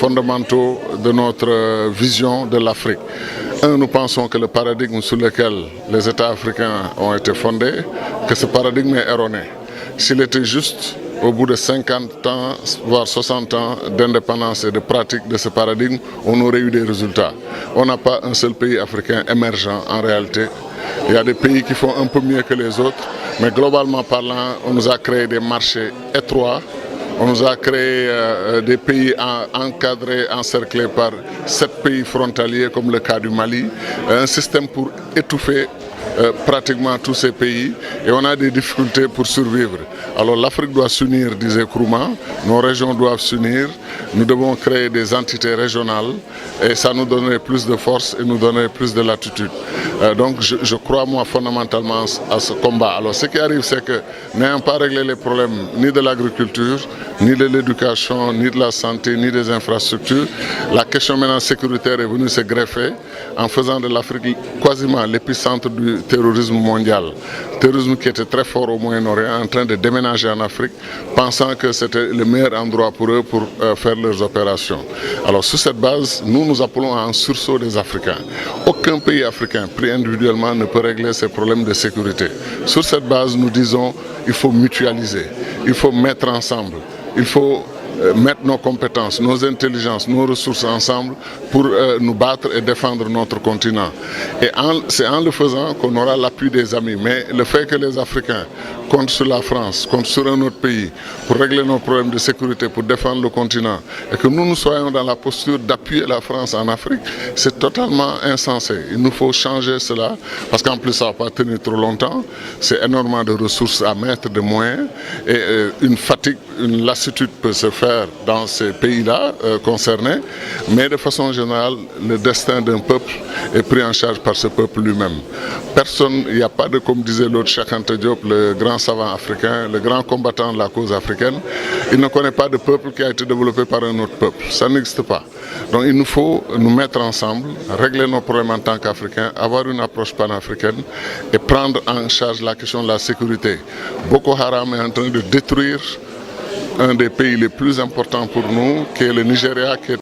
Fondamentaux de notre vision de l'Afrique. Un, nous pensons que le paradigme sur lequel les États africains ont été fondés, que ce paradigme est erroné. S'il était juste, au bout de 50 ans, voire 60 ans d'indépendance et de pratique de ce paradigme, on aurait eu des résultats. On n'a pas un seul pays africain émergent en réalité. Il y a des pays qui font un peu mieux que les autres, mais globalement parlant, on nous a créé des marchés étroits. On nous a créé des pays encadrés, encerclés par 7 pays frontaliers comme le cas du Mali, un système pour étouffer pratiquement tous ces pays et on a des difficultés pour survivre. Alors l'Afrique doit s'unir, disait Nkrumah, nos régions doivent s'unir, nous devons créer des entités régionales et ça nous donnerait plus de force et nous donnerait plus de latitude. Donc je crois moi fondamentalement à ce combat. Alors ce qui arrive c'est que n'ayant pas réglé les problèmes ni de l'agriculture, ni de l'éducation, ni de la santé, ni des infrastructures, la question maintenant sécuritaire est venue se greffer en faisant de l'Afrique quasiment l'épicentre du terrorisme mondial. Terrorisme qui était très fort au Moyen-Orient, en train de déménager en Afrique, pensant que c'était le meilleur endroit pour eux pour faire leurs opérations. Alors sur cette base, nous appelons à un sursaut des Africains. Aucun pays africain pris individuellement ne peut régler ses problèmes de sécurité. Sur cette base, nous disons qu'il faut mutualiser, il faut mettre ensemble, il faut mettre nos compétences, nos intelligences, nos ressources ensemble pour nous battre et défendre notre continent. Et c'est en le faisant qu'on aura l'appui des amis. Mais le fait que les Africains comptent sur la France, comptent sur un autre pays pour régler nos problèmes de sécurité, pour défendre le continent, et que nous soyons dans la posture d'appuyer la France en Afrique, c'est totalement insensé. Il nous faut changer cela, parce qu'en plus ça ne va pas tenir trop longtemps. C'est énormément de ressources à mettre, de moyens, et une fatigue, une lassitude peut se faire dans ces pays-là concernés, mais de façon générale, le destin d'un peuple est pris en charge par ce peuple lui-même. Personne, il n'y a pas de, comme disait l'autre Cheikh Anta Diop, le grand savant africain, le grand combattant de la cause africaine, il ne connaît pas de peuple qui a été développé par un autre peuple. Ça n'existe pas. Donc il nous faut nous mettre ensemble, régler nos problèmes en tant qu'Africains, avoir une approche panafricaine et prendre en charge la question de la sécurité. Boko Haram est en train de détruire un des pays les plus importants pour nous, qui est le Nigeria, qui est